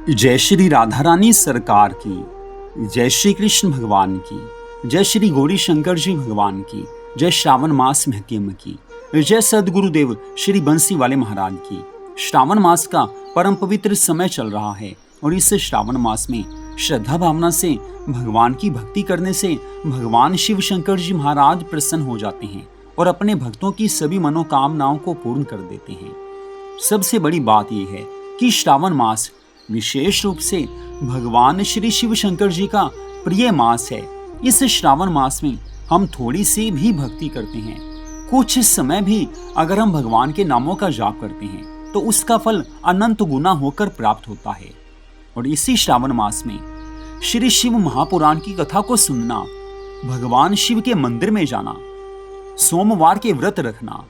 जय श्री राधा रानी सरकार की, जय श्री कृष्ण भगवान की, जय श्री गौरी शंकर जी भगवान की, जय श्रावण मास महत्यम की, जय सदगुरुदेव श्री बंसी वाले महाराज की। श्रावण मास का परम पवित्र समय चल रहा है और इस श्रावण मास में श्रद्धा भावना से भगवान की भक्ति करने से भगवान शिव शंकर जी महाराज प्रसन्न हो जाते हैं और अपने भक्तों की सभी मनोकामनाओं को पूर्ण कर देते हैं। सबसे बड़ी बात यह है कि श्रावण मास विशेष रूप से भगवान श्री शिव शंकर जी का प्रिय मास है। इस श्रावण मास में हम थोड़ी सी भी भक्ति करते हैं, कुछ समय भी अगर हम भगवान के नामों का जाप करते हैं तो उसका फल अनंत गुना होकर प्राप्त होता है। और इसी श्रावण मास में श्री शिव महापुराण की कथा को सुनना, भगवान शिव के मंदिर में जाना, सोमवार के व्रत रखना,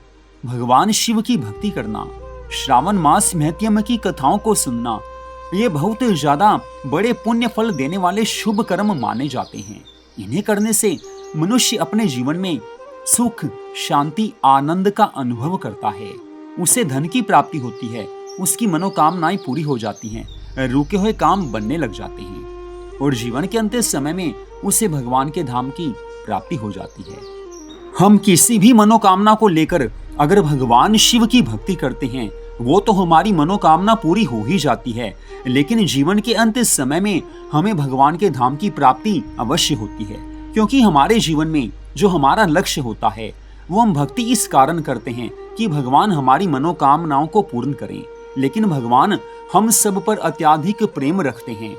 भगवान शिव की भक्ति करना, श्रावण मास महत्यम की कथाओं को सुनना, ये बहुत ज्यादा बड़े पुण्य फल देने वाले शुभ कर्म माने जाते हैं। इन्हें करने से मनुष्य अपने जीवन में सुख, शांति, आनंद का अनुभव करता है। उसे धन की प्राप्ति होती है, उसकी मनोकामनाएं पूरी हो जाती हैं, रुके हुए काम बनने लग जाते हैं और जीवन के अंतिम समय में उसे भगवान के धाम की प्राप्ति हो जाती है। हम किसी भी मनोकामना को लेकर अगर भगवान शिव की भक्ति करते हैं वो तो हमारी मनोकामना पूरी हो ही जाती है, लेकिन जीवन के अंतिम समय में हमें भगवान के धाम की प्राप्ति अवश्य होती है, क्योंकि हमारे जीवन में जो हमारा लक्ष्य होता है वो हम भक्ति इस कारण करते हैं कि भगवान हमारी मनोकामनाओं को पूर्ण करें। लेकिन भगवान हम सब पर अत्यधिक प्रेम रखते हैं,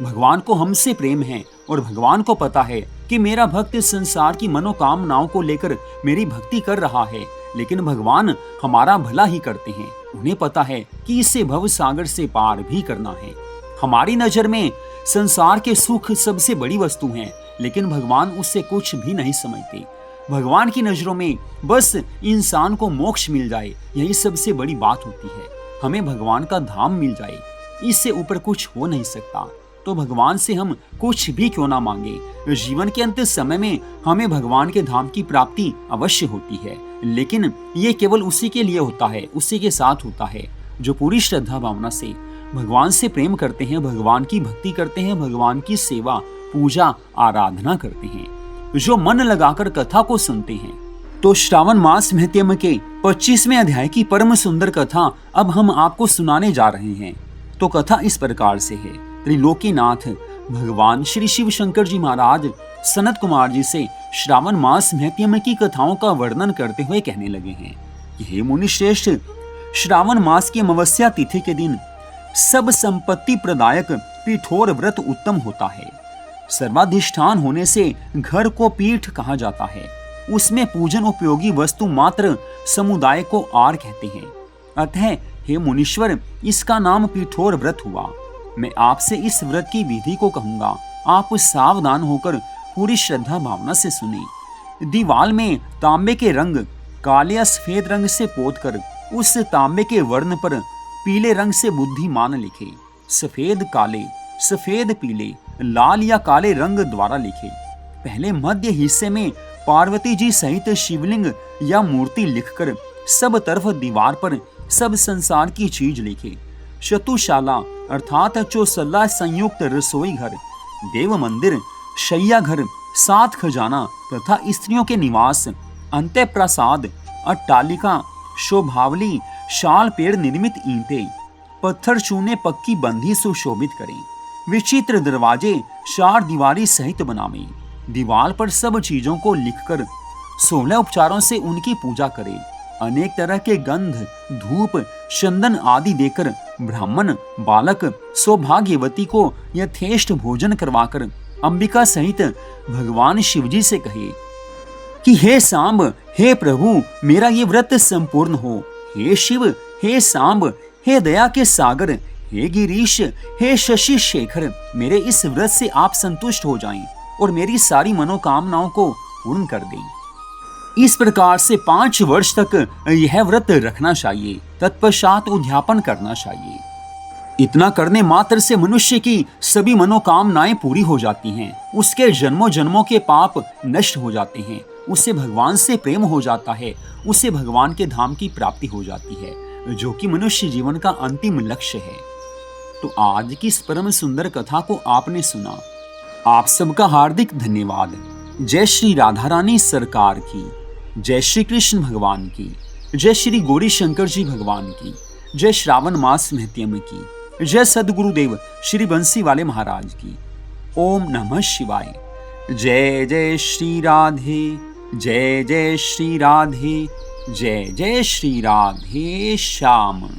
भगवान को हमसे प्रेम है और भगवान को पता है कि मेरा भक्त संसार की मनोकामनाओं को लेकर मेरी भक्ति कर रहा है, लेकिन भगवान हमारा भला ही करते हैं। उन्हें पता है कि इसे भव सागर से पार भी करना है। हमारी नजर में संसार के सुख सबसे बड़ी वस्तु हैं, लेकिन भगवान उससे कुछ भी नहीं समझते। भगवान की नजरों में बस इंसान को मोक्ष मिल जाए, यही सबसे बड़ी बात होती है। हमें भगवान का धाम मिल जाए, इससे ऊपर कुछ हो नहीं सकता। तो भगवान से हम कुछ भी क्यों ना मांगे, जीवन के अंतिम समय में हमें भगवान के धाम की प्राप्ति अवश्य होती है, लेकिन ये केवल उसी के लिए होता है, उसी के साथ होता है जो पूरी श्रद्धा भावना से भगवान से प्रेम करते हैं, भगवान की भक्ति करते हैं, भगवान की सेवा, पूजा, आराधना करते हैं, जो मन लगाकर कथा को सुनते हैं। तो श्रावण मास महत्यम के 25वें अध्याय की परम सुंदर कथा अब हम आपको सुनाने जा रहे हैं। तो कथा इस प्रकार से है। त्रिलोकीनाथ भगवान श्री शिव शंकर जी महाराज सनत कुमार जी से श्रावण मास महत्यम की कथाओं का वर्णन करते हुए कहने लगे हैं कि हे मुनि श्रेष्ठ, श्रावण मास की अमावस्या तिथि के दिन सब संपत्ति प्रदायक पीठोर व्रत उत्तम होता है। सर्वाधिष्ठान होने से घर को पीठ कहा जाता है। उसमें पूजन उपयोगी वस्तु मात्र समुदाय को आर कहते हैं। अतः हे मुनीश्वर, इसका नाम पीठोर व्रत हुआ। मैं आपसे इस व्रत की विधि को कहूंगा, आप सावधान होकर पूरी श्रद्धा भावना से सुने। दीवाल में तांबे के रंग काले या सफेद रंग से पोत कर उस तांबे के वर्ण पर पीले रंग से बुद्धिमान लिखे। सफेद काले, सफेद पीले, लाल या काले रंग द्वारा लिखे। पहले मध्य हिस्से में पार्वती जी सहित शिवलिंग या मूर्ति लिखकर सब तरफ दीवार पर सब संसार की चीज लिखे। चतुशाला अर्थात चौसला संयुक्त रसोई घर, देव मंदिर, शैया घर, 7 खजाना तथा स्त्रियों के निवास, अंतःप्रसाद, अट्टालिका, शोभावली, शाल पेड़ निर्मित ईंटें, पत्थर चूने पक्की बंधी सुशोभित करें। विचित्र दरवाजे 4 दीवारी सहित बनावे। दीवार पर सब चीजों को लिखकर 16 उपचारों से उनकी पूजा करें। अनेक तरह के गंध, धूप, चंदन आदि देकर ब्राह्मण, बालक, सौभाग्यवती को यथेष्ट भोजन करवाकर अंबिका सहित भगवान शिवजी से कहे कि हे सांब, हे प्रभु, मेरा ये व्रत संपूर्ण हो। हे शिव, हे सांब, हे दया के सागर, हे गिरीश, हे शशि शेखर, मेरे इस व्रत से आप संतुष्ट हो जाएं और मेरी सारी मनोकामनाओं को पूर्ण कर दें। इस प्रकार से 5 वर्ष तक यह व्रत रखना चाहिए, तत्पश्चात उद्यापन करना चाहिए। इतना करने मात्र से मनुष्य की सभी मनोकामनाएं पूरी हो जाती हैं, उसके जन्मों जन्मों के पाप नष्ट हो जाते हैं, उसे भगवान से प्रेम हो जाता है, उसे भगवान के धाम की प्राप्ति हो जाती है, जो कि मनुष्य जीवन का अंतिम लक्ष्य है। तो आज की इस परम सुंदर कथा को आपने सुना। आप सबका हार्दिक धन्यवाद। जय श्री राधा रानी सरकार की, जय श्री कृष्ण भगवान की, जय श्री गौरी शंकर जी भगवान की, जय श्रावण मास महत्यम की, जय सदगुरुदेव श्री बंसी वाले महाराज की। ओम नमः शिवाय। जय जय श्री राधे, जय जय श्री राधे, जय जय श्री राधे श्याम।